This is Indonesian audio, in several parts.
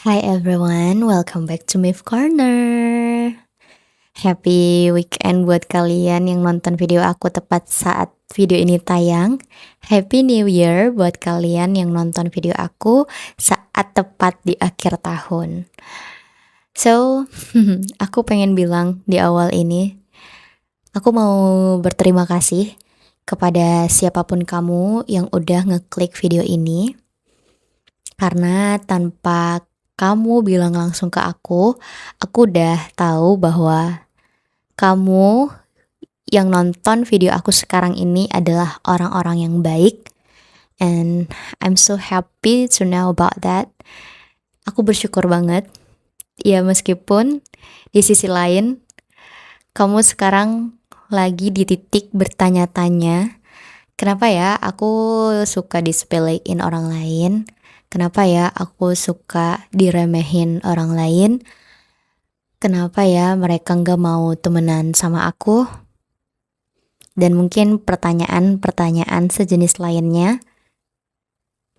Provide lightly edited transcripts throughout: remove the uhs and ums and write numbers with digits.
Hi everyone, welcome back to Mif Corner. Happy weekend buat kalian yang nonton video aku tepat saat video ini tayang. Happy New Year buat kalian yang nonton video aku saat tepat di akhir tahun. So, aku pengen bilang di awal ini, aku mau berterima kasih kepada siapapun kamu yang udah ngeklik video ini. Karena tanpa kamu bilang langsung ke aku udah tahu bahwa kamu yang nonton video aku sekarang ini adalah orang-orang yang baik. And I'm so happy to know about that. Aku bersyukur banget. Ya meskipun di sisi lain kamu sekarang lagi di titik bertanya-tanya, kenapa ya aku suka disepelein orang lain? Kenapa ya aku suka diremehin orang lain? Kenapa ya mereka gak mau temenan sama aku? Dan mungkin pertanyaan-pertanyaan sejenis lainnya.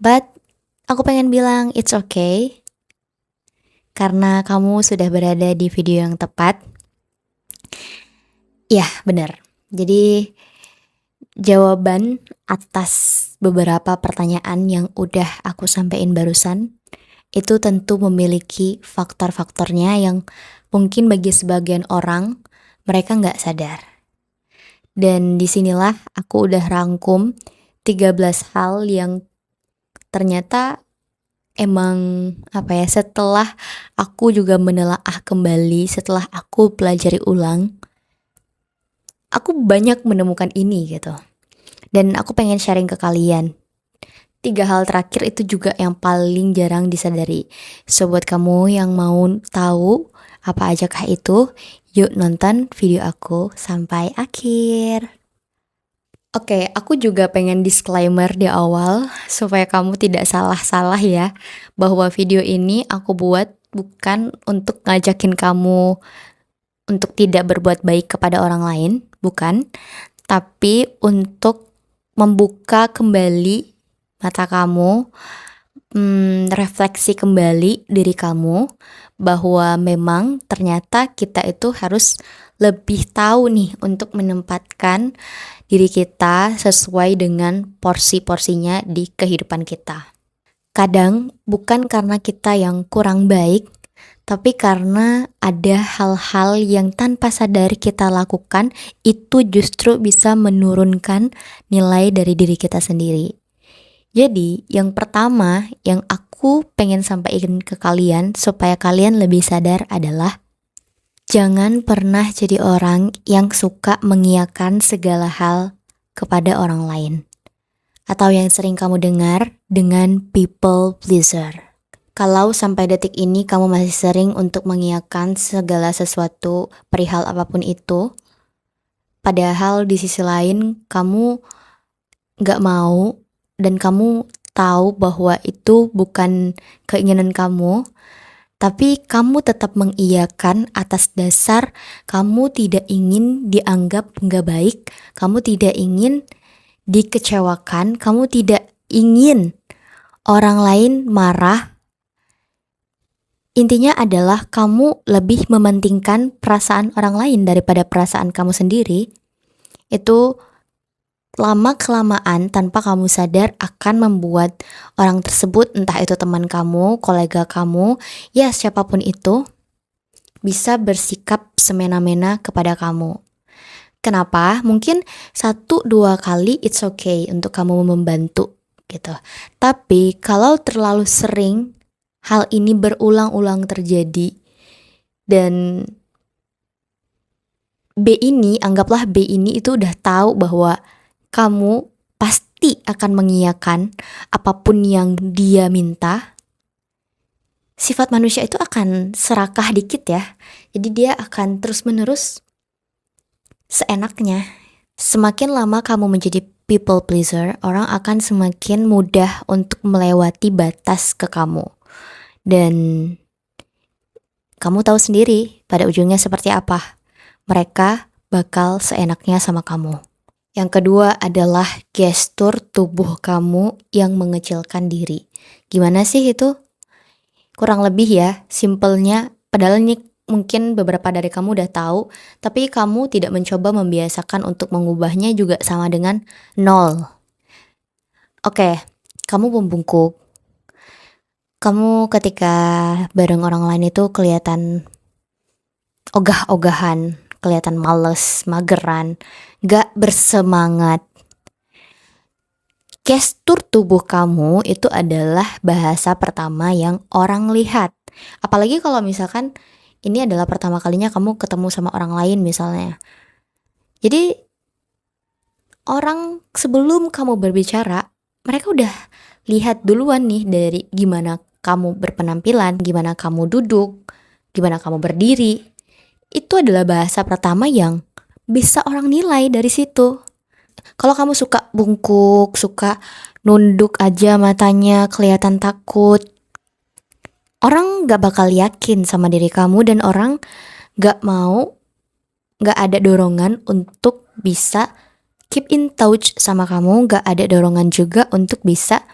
But aku pengen bilang it's okay. Karena kamu sudah berada di video yang tepat. Ya benar. Jadi jawaban atas beberapa pertanyaan yang udah aku sampein barusan itu tentu memiliki faktor-faktornya yang mungkin bagi sebagian orang mereka nggak sadar. Dan disinilah aku udah rangkum 13 hal yang ternyata emang setelah aku juga menelaah kembali, setelah aku pelajari ulang, aku banyak menemukan ini gitu. Dan aku pengen sharing ke kalian. 3 hal terakhir itu juga yang paling jarang disadari. So buat kamu yang mau tahu apa ajakah itu, yuk nonton video aku sampai akhir. Oke, aku juga pengen disclaimer di awal supaya kamu tidak salah-salah ya, bahwa video ini aku buat bukan untuk ngajakin kamu untuk tidak berbuat baik kepada orang lain, bukan, tapi untuk membuka kembali mata kamu, refleksi kembali diri kamu bahwa memang ternyata kita itu harus lebih tahu nih untuk menempatkan diri kita sesuai dengan porsi-porsinya di kehidupan kita. Kadang bukan karena kita yang kurang baik, tapi karena ada hal-hal yang tanpa sadar kita lakukan itu justru bisa menurunkan nilai dari diri kita sendiri. Jadi yang pertama yang aku pengen sampaikan ke kalian supaya kalian lebih sadar adalah jangan pernah jadi orang yang suka mengiyakan segala hal kepada orang lain. Atau yang sering kamu dengar dengan people pleaser. Kalau sampai detik ini kamu masih sering untuk mengiyakan segala sesuatu perihal apapun itu, padahal di sisi lain kamu gak mau dan kamu tahu bahwa itu bukan keinginan kamu, tapi kamu tetap mengiyakan atas dasar kamu tidak ingin dianggap gak baik, kamu tidak ingin dikecewakan, kamu tidak ingin orang lain marah. Intinya adalah kamu lebih mementingkan perasaan orang lain daripada perasaan kamu sendiri. Itu lama-kelamaan tanpa kamu sadar akan membuat orang tersebut, entah itu teman kamu, kolega kamu, ya siapapun itu, bisa bersikap semena-mena kepada kamu. Kenapa? Mungkin 1-2 kali it's okay untuk kamu membantu gitu. Tapi kalau terlalu sering hal ini berulang-ulang terjadi dan anggaplah B ini itu udah tahu bahwa kamu pasti akan mengiyakan apapun yang dia minta, sifat manusia itu akan serakah dikit ya. Jadi dia akan terus-menerus seenaknya. Semakin lama kamu menjadi people pleaser, orang akan semakin mudah untuk melewati batas ke kamu. Dan kamu tahu sendiri pada ujungnya seperti apa. Mereka bakal seenaknya sama kamu. Yang kedua adalah gestur tubuh kamu yang mengecilkan diri. Gimana sih itu? Kurang lebih ya, simpelnya, padahal ini mungkin beberapa dari kamu udah tahu, tapi kamu tidak mencoba membiasakan untuk mengubahnya juga sama dengan nol. Oke, kamu membungkuk. Kamu ketika bareng orang lain itu kelihatan ogah-ogahan, kelihatan males, mageran, gak bersemangat. Gestur tubuh kamu itu adalah bahasa pertama yang orang lihat. Apalagi kalau misalkan ini adalah pertama kalinya kamu ketemu sama orang lain misalnya. Jadi orang sebelum kamu berbicara, mereka udah lihat duluan nih dari gimana kamu berpenampilan, gimana kamu duduk, gimana kamu berdiri. Itu adalah bahasa pertama yang bisa orang nilai dari situ. Kalau kamu suka bungkuk, suka nunduk aja matanya, kelihatan takut, orang gak bakal yakin sama diri kamu dan orang gak ada dorongan untuk bisa keep in touch sama kamu, gak ada dorongan juga untuk bisa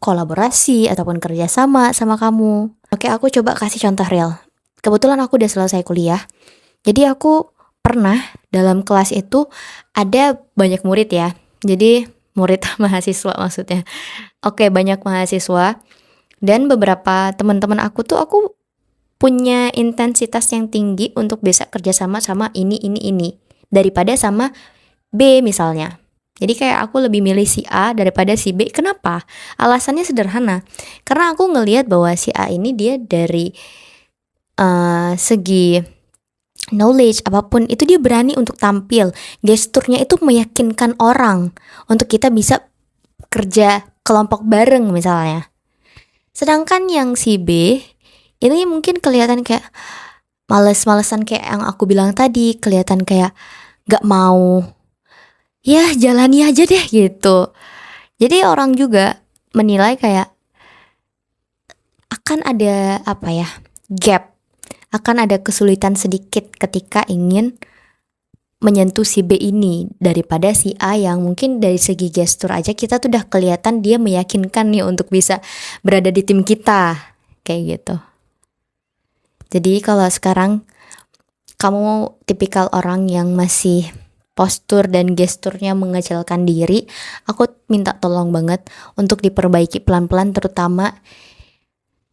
kolaborasi ataupun kerjasama sama kamu. Oke, aku coba kasih contoh real. Kebetulan aku udah selesai kuliah, jadi aku pernah dalam kelas itu ada banyak murid ya. Jadi murid mahasiswa maksudnya. Oke, banyak mahasiswa dan beberapa teman-teman aku tuh aku punya intensitas yang tinggi untuk bisa kerjasama sama ini daripada sama B misalnya. Jadi kayak aku lebih milih si A daripada si B. Kenapa? Alasannya sederhana. Karena aku ngelihat bahwa si A ini dia dari segi knowledge apapun itu dia berani untuk tampil, gesturnya itu meyakinkan orang untuk kita bisa kerja kelompok bareng misalnya. Sedangkan yang si B ini mungkin kelihatan kayak males-malesan kayak yang aku bilang tadi, kelihatan kayak gak mau, ya jalani aja deh gitu. Jadi orang juga menilai kayak akan ada gap, akan ada kesulitan sedikit ketika ingin menyentuh si B ini daripada si A yang mungkin dari segi gestur aja kita tuh udah kelihatan dia meyakinkan nih untuk bisa berada di tim kita, kayak gitu. Jadi kalau sekarang kamu tipikal orang yang masih postur dan gesturnya mengecilkan diri, aku minta tolong banget untuk diperbaiki pelan-pelan, terutama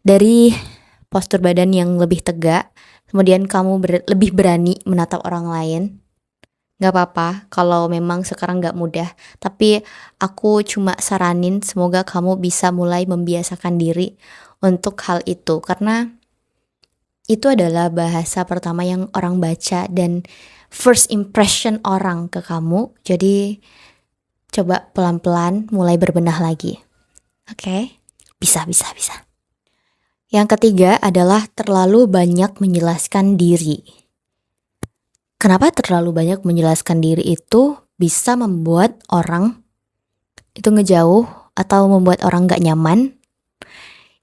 dari postur badan yang lebih tegak. Kemudian kamu lebih berani menatap orang lain. Gak apa-apa kalau memang sekarang gak mudah, tapi aku cuma saranin semoga kamu bisa mulai membiasakan diri untuk hal itu, karena itu adalah bahasa pertama yang orang baca dan first impression orang ke kamu. Jadi coba pelan-pelan mulai berbenah lagi. Oke? Bisa. Yang ketiga adalah terlalu banyak menjelaskan diri. Kenapa terlalu banyak menjelaskan diri itu bisa membuat orang itu ngejauh atau membuat orang gak nyaman?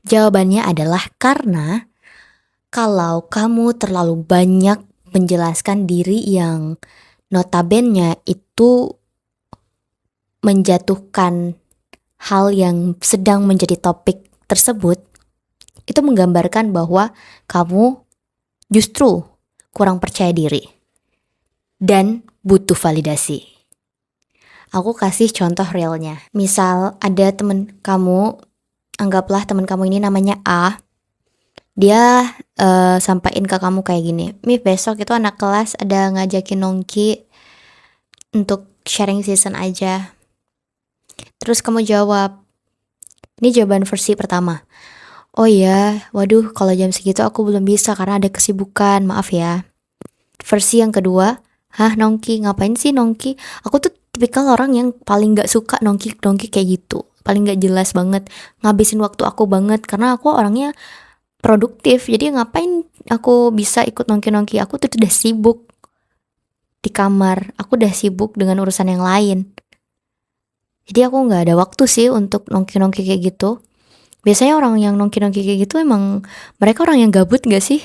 Jawabannya adalah karena kalau kamu terlalu banyak menjelaskan diri yang notabene itu menjatuhkan hal yang sedang menjadi topik tersebut, itu menggambarkan bahwa kamu justru kurang percaya diri dan butuh validasi. Aku kasih contoh realnya. Misal ada temen kamu, anggaplah temen kamu ini namanya A. Dia sampaikan ke kamu kayak gini, "Mif, besok itu anak kelas ada ngajakin nongki untuk sharing season aja." Terus kamu jawab, ini jawaban versi pertama, "Oh iya, waduh kalau jam segitu aku belum bisa karena ada kesibukan, maaf ya." Versi yang kedua, "Hah, nongki? Ngapain sih nongki? Aku tuh tipikal orang yang paling gak suka nongki kayak gitu. Paling gak jelas banget, ngabisin waktu aku banget karena aku orangnya produktif. Jadi ngapain aku bisa ikut nongki? Aku tuh udah sibuk di kamar, aku udah sibuk dengan urusan yang lain. Jadi aku gak ada waktu sih untuk nongki kayak gitu." Biasanya orang yang nongki kayak gitu emang mereka orang yang gabut gak sih?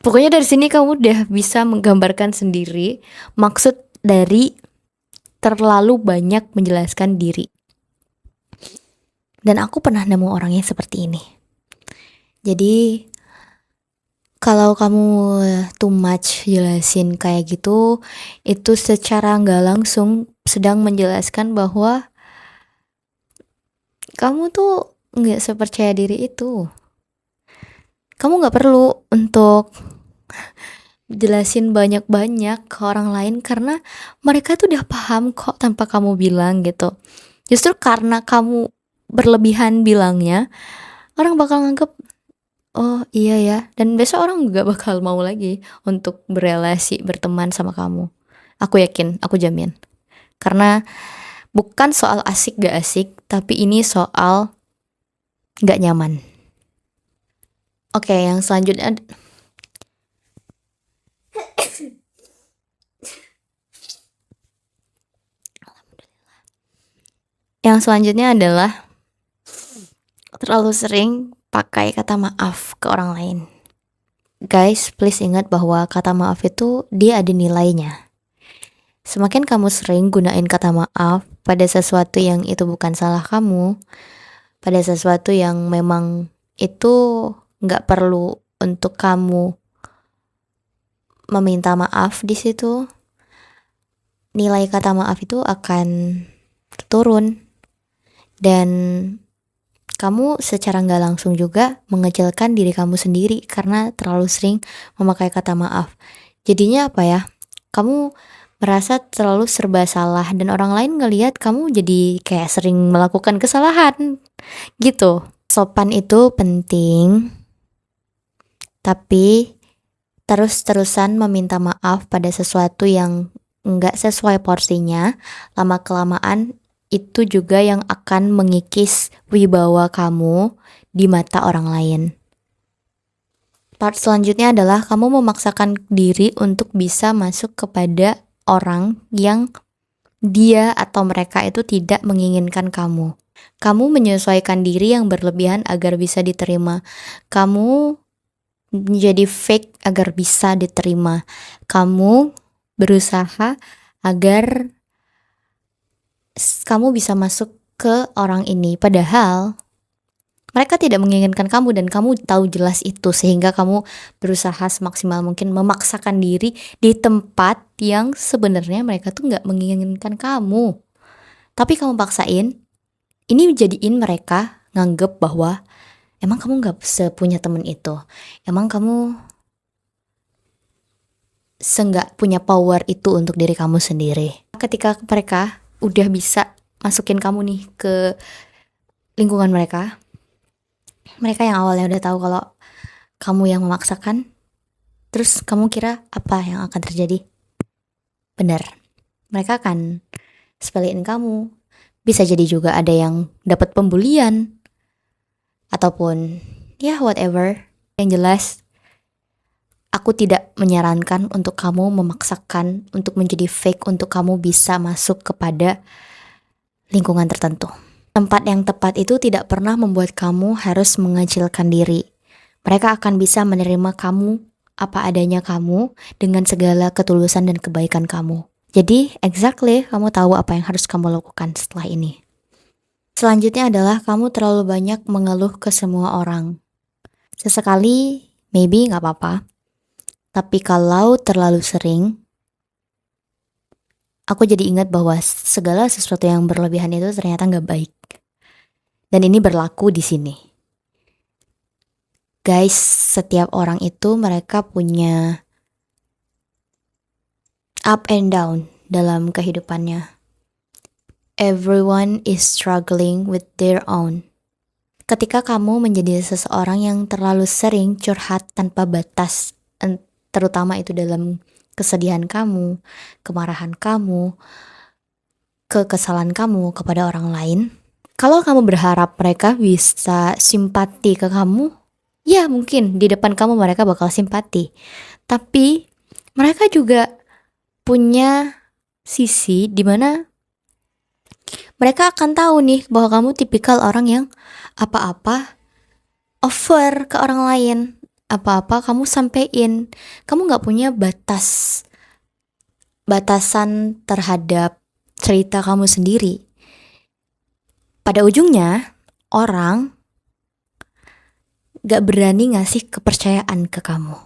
Pokoknya dari sini kamu udah bisa menggambarkan sendiri maksud dari terlalu banyak menjelaskan diri. Dan aku pernah nemu orang yang seperti ini. Jadi kalau kamu too much jelasin kayak gitu, itu secara nggak langsung sedang menjelaskan bahwa kamu tuh nggak sepercaya diri itu. Kamu nggak perlu untuk jelasin banyak-banyak ke orang lain karena mereka tuh udah paham kok tanpa kamu bilang gitu. Justru karena kamu berlebihan bilangnya, orang bakal nganggep, oh iya ya, dan besok orang gak bakal mau lagi untuk berelasi, berteman sama kamu. Aku yakin, aku jamin. Karena bukan soal asik gak asik, tapi ini soal gak nyaman. Oke, yang selanjutnya adalah terlalu sering pakai kata maaf ke orang lain. Guys, please ingat bahwa kata maaf itu dia ada nilainya. Semakin kamu sering gunain kata maaf pada sesuatu yang itu bukan salah kamu, pada sesuatu yang memang itu nggak perlu untuk kamu meminta maaf di situ, nilai kata maaf itu akan turun dan kamu secara nggak langsung juga mengecilkan diri kamu sendiri karena terlalu sering memakai kata maaf. Jadinya apa ya? Kamu merasa terlalu serba salah dan orang lain ngelihat kamu jadi kayak sering melakukan kesalahan gitu. Sopan itu penting, tapi terus-terusan meminta maaf pada sesuatu yang nggak sesuai porsinya, lama-kelamaan itu juga yang akan mengikis wibawa kamu di mata orang lain. Part selanjutnya adalah kamu memaksakan diri untuk bisa masuk kepada orang yang dia atau mereka itu tidak menginginkan kamu. Kamu menyesuaikan diri yang berlebihan agar bisa diterima. Kamu menjadi fake agar bisa diterima. Kamu berusaha agar kamu bisa masuk ke orang ini. Padahal mereka tidak menginginkan kamu dan kamu tahu jelas itu, sehingga kamu berusaha semaksimal mungkin memaksakan diri di tempat yang sebenarnya mereka tuh nggak menginginkan kamu. Tapi kamu paksain, ini jadiin mereka nganggep bahwa emang kamu nggak sepunya temen itu. Emang kamu seenggak punya power itu untuk diri kamu sendiri. Ketika mereka udah bisa masukin kamu nih ke lingkungan mereka yang awalnya udah tahu kalau kamu yang memaksakan, terus kamu kira apa yang akan terjadi? Benar, mereka akan sepelein kamu. Bisa jadi juga ada yang dapat pembulian ataupun ya whatever. Yang jelas, aku tidak menyarankan untuk kamu memaksakan untuk menjadi fake untuk kamu bisa masuk kepada lingkungan tertentu. Tempat yang tepat itu tidak pernah membuat kamu harus mengecilkan diri. Mereka akan bisa menerima kamu apa adanya kamu dengan segala ketulusan dan kebaikan kamu. Jadi, exactly kamu tahu apa yang harus kamu lakukan setelah ini. Selanjutnya adalah kamu terlalu banyak mengeluh ke semua orang. Sesekali, maybe gak apa-apa. Tapi kalau terlalu sering, aku jadi ingat bahwa segala sesuatu yang berlebihan itu ternyata gak baik. Dan ini berlaku di sini. Guys, setiap orang itu mereka punya up and down dalam kehidupannya. Everyone is struggling with their own. Ketika kamu menjadi seseorang yang terlalu sering curhat tanpa batas, terutama itu dalam kesedihan kamu, kemarahan kamu, kekesalan kamu kepada orang lain, kalau kamu berharap mereka bisa simpati ke kamu, ya mungkin di depan kamu mereka bakal simpati. Tapi mereka juga punya sisi dimana mereka akan tahu nih bahwa kamu tipikal orang yang apa-apa offer ke orang lain. Apa-apa kamu sampein. Kamu gak punya batasan terhadap cerita kamu sendiri. Pada ujungnya, orang gak berani ngasih kepercayaan ke kamu.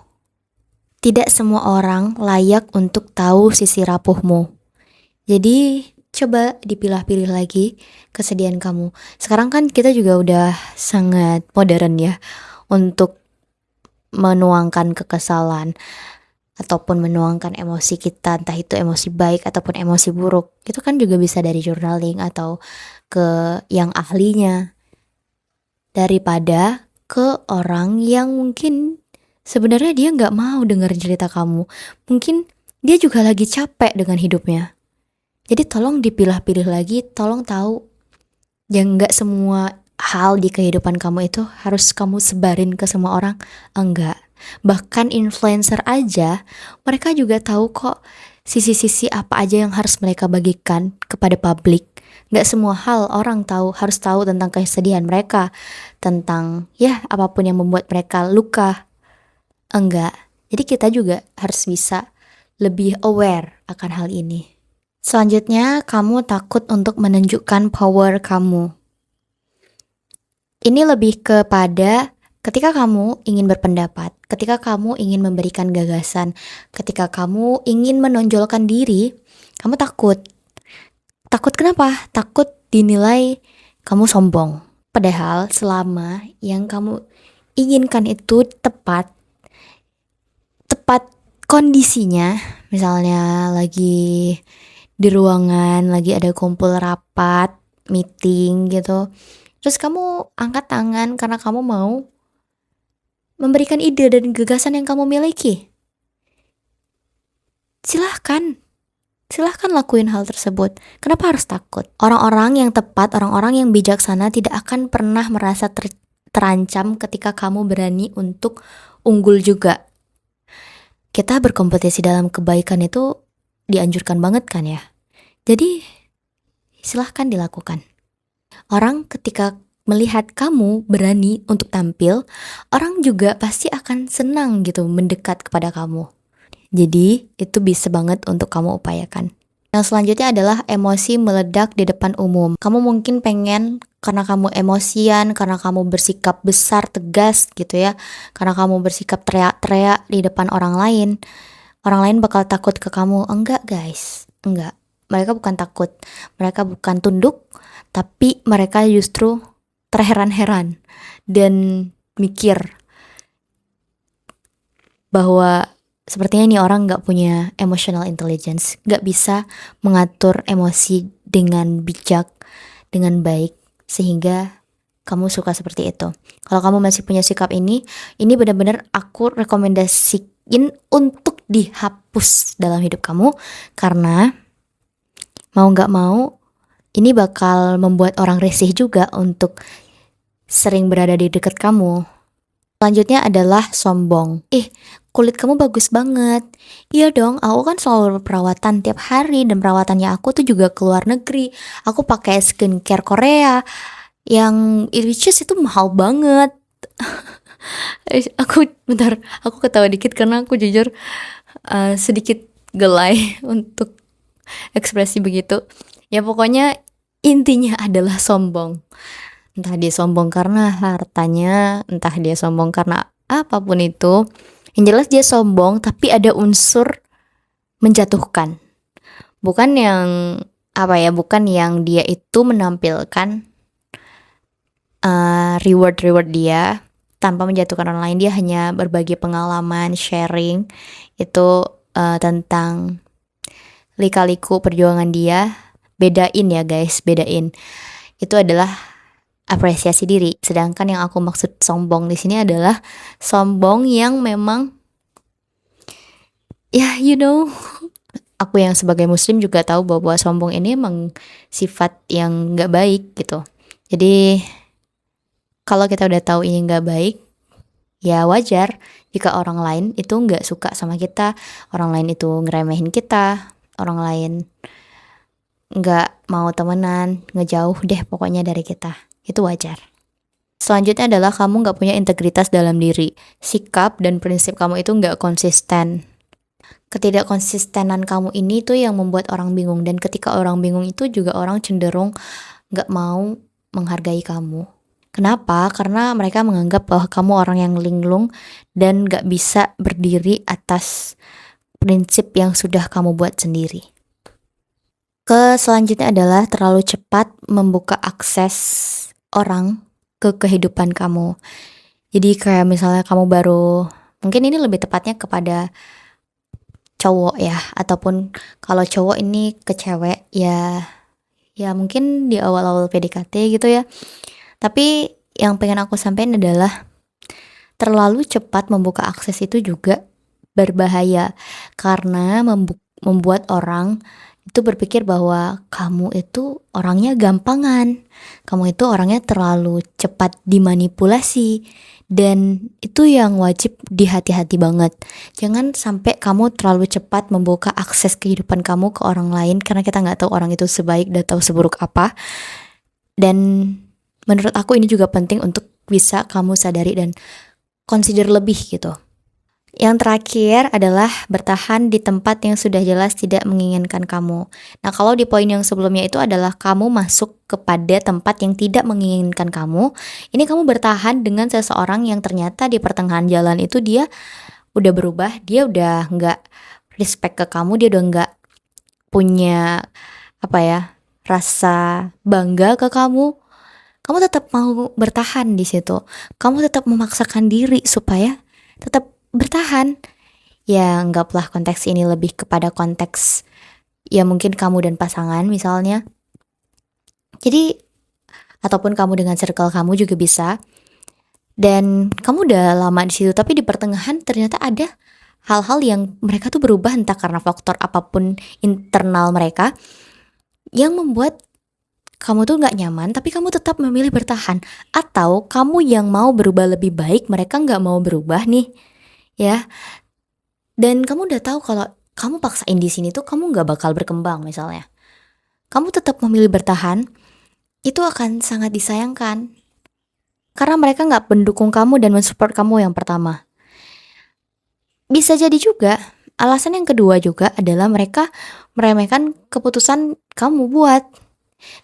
Tidak semua orang layak untuk tahu sisi rapuhmu. Jadi coba dipilah-pilih lagi kesedihan kamu. Sekarang kan kita juga udah sangat modern ya untuk menuangkan kekesalan ataupun menuangkan emosi kita, entah itu emosi baik ataupun emosi buruk. Itu kan juga bisa dari journaling atau ke yang ahlinya, daripada ke orang yang mungkin sebenarnya dia nggak mau dengar cerita kamu. Mungkin dia juga lagi capek dengan hidupnya. Jadi tolong dipilah-pilih lagi, tolong tahu yang nggak semua hal di kehidupan kamu itu harus kamu sebarin ke semua orang. Enggak. Bahkan influencer aja, mereka juga tahu kok sisi-sisi apa aja yang harus mereka bagikan kepada publik. Nggak semua hal orang harus tahu tentang kesedihan mereka, tentang ya apapun yang membuat mereka luka. Enggak. Jadi kita juga harus bisa lebih aware akan hal ini. Selanjutnya, kamu takut untuk menunjukkan power kamu. Ini lebih kepada ketika kamu ingin berpendapat, ketika kamu ingin memberikan gagasan, ketika kamu ingin menonjolkan diri, kamu takut. Takut kenapa? Takut dinilai kamu sombong. Padahal selama yang kamu inginkan itu tepat kondisinya, misalnya lagi di ruangan, lagi ada kumpul rapat, meeting gitu, terus kamu angkat tangan karena kamu mau memberikan ide dan gagasan yang kamu miliki. Silahkan lakuin hal tersebut. Kenapa harus takut? Orang-orang yang tepat, orang-orang yang bijaksana tidak akan pernah merasa terancam ketika kamu berani untuk unggul juga. Kita berkompetisi dalam kebaikan itu dianjurkan banget kan ya. Jadi silahkan dilakukan. Orang ketika melihat kamu berani untuk tampil, orang juga pasti akan senang gitu mendekat kepada kamu. Jadi itu bisa banget untuk kamu upayakan. Yang selanjutnya adalah emosi meledak di depan umum. Kamu mungkin pengen karena kamu emosian, karena kamu bersikap besar, tegas gitu ya, karena kamu bersikap teriak-teriak di depan orang lain bakal takut ke kamu. Enggak guys, enggak. Mereka bukan takut, mereka bukan tunduk, tapi mereka justru terheran-heran dan mikir bahwa sepertinya ini orang gak punya emotional intelligence, gak bisa mengatur emosi dengan bijak, dengan baik, sehingga kamu suka seperti itu. Kalau kamu masih punya sikap ini benar-benar aku rekomendasiin untuk dihapus dalam hidup kamu, karena mau gak mau ini bakal membuat orang risih juga untuk sering berada di dekat kamu. Selanjutnya adalah sombong. Kulit kamu bagus banget. Iya dong, aku kan selalu perawatan tiap hari, dan perawatannya aku tuh juga ke luar negeri. Aku pakai skincare Korea yang which is itu mahal banget. Aku ketawa dikit karena aku jujur sedikit gelai untuk ekspresi begitu. Ya pokoknya intinya adalah sombong. Entah dia sombong karena hartanya, entah dia sombong karena apapun itu. Yang jelas dia sombong tapi ada unsur menjatuhkan. Bukan yang dia itu menampilkan reward dia tanpa menjatuhkan orang lain. Dia hanya berbagi pengalaman, sharing itu tentang lika-liku perjuangan dia. Bedain ya guys, bedain. Itu adalah apresiasi diri. Sedangkan yang aku maksud sombong di sini adalah sombong yang memang ya aku yang sebagai muslim juga tahu bahwa sombong ini emang sifat yang gak baik gitu. Jadi kalau kita udah tahu ini gak baik, ya wajar jika orang lain itu gak suka sama kita, orang lain itu ngeremehin kita, orang lain gak mau temenan, ngejauh deh pokoknya dari kita. Itu wajar. Selanjutnya adalah kamu gak punya integritas dalam diri. Sikap dan prinsip kamu itu gak konsisten. Ketidakkonsistenan kamu ini tuh yang membuat orang bingung. Dan ketika orang bingung itu juga orang cenderung gak mau menghargai kamu. Kenapa? Karena mereka menganggap bahwa kamu orang yang linglung dan gak bisa berdiri atas prinsip yang sudah kamu buat sendiri. Selanjutnya adalah terlalu cepat membuka akses orang ke kehidupan kamu. Jadi kayak misalnya kamu baru, mungkin ini lebih tepatnya kepada cowok ya, ataupun kalau cowok ini ke cewek ya, ya mungkin di awal-awal PDKT gitu ya. Tapi yang pengen aku sampaikan adalah terlalu cepat membuka akses itu juga berbahaya, karena membuat orang itu berpikir bahwa kamu itu orangnya gampangan, kamu itu orangnya terlalu cepat dimanipulasi, dan itu yang wajib dihati-hati banget. Jangan sampai kamu terlalu cepat membuka akses kehidupan kamu ke orang lain, karena kita nggak tahu orang itu sebaik dan tahu seburuk apa. Dan menurut aku ini juga penting untuk bisa kamu sadari dan consider lebih gitu. Yang terakhir adalah bertahan di tempat yang sudah jelas tidak menginginkan kamu. Nah, kalau di poin yang sebelumnya itu adalah kamu masuk kepada tempat yang tidak menginginkan kamu. Ini kamu bertahan dengan seseorang yang ternyata di pertengahan jalan itu dia udah berubah, dia udah nggak respect ke kamu, dia udah nggak punya rasa bangga ke kamu. Kamu tetap mau bertahan di situ. Kamu tetap memaksakan diri supaya tetap bertahan. Ya, anggaplah konteks ini lebih kepada konteks ya mungkin kamu dan pasangan misalnya. Jadi ataupun kamu dengan circle kamu juga bisa. Dan kamu udah lama di situ, tapi di pertengahan ternyata ada hal-hal yang mereka tuh berubah entah karena faktor apapun internal mereka yang membuat kamu tuh nggak nyaman, tapi kamu tetap memilih bertahan. Atau kamu yang mau berubah lebih baik, mereka nggak mau berubah nih, ya. Dan kamu udah tahu kalau kamu paksain di sini tuh kamu nggak bakal berkembang misalnya. Kamu tetap memilih bertahan, itu akan sangat disayangkan. Karena mereka nggak mendukung kamu dan mensupport kamu yang pertama. Bisa jadi juga, alasan yang kedua juga adalah mereka meremehkan keputusan kamu buat.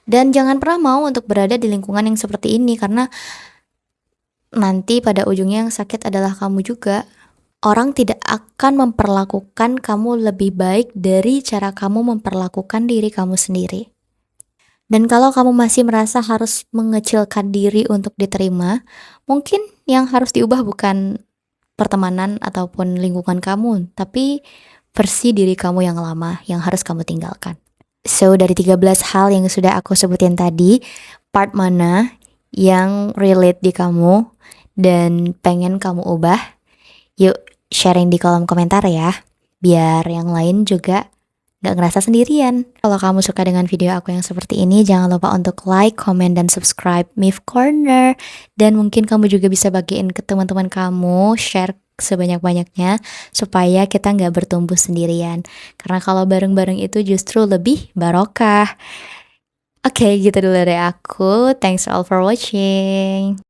Dan jangan pernah mau untuk berada di lingkungan yang seperti ini, karena nanti pada ujungnya yang sakit adalah kamu juga. Orang tidak akan memperlakukan kamu lebih baik dari cara kamu memperlakukan diri kamu sendiri. Dan kalau kamu masih merasa harus mengecilkan diri untuk diterima, mungkin yang harus diubah bukan pertemanan ataupun lingkungan kamu, tapi versi diri kamu yang lama yang harus kamu tinggalkan. So, dari 13 hal yang sudah aku sebutin tadi, part mana yang relate di kamu dan pengen kamu ubah? Yuk, sharing di kolom komentar ya, biar yang lain juga gak ngerasa sendirian. Kalau kamu suka dengan video aku yang seperti ini, jangan lupa untuk like, comment, dan subscribe Mif Corner. Dan mungkin kamu juga bisa bagiin ke teman-teman kamu, share sebanyak-banyaknya supaya kita nggak bertumbuh sendirian, karena kalau bareng-bareng itu justru lebih barokah. Oke, gitu dulu dari aku. Thanks all for watching.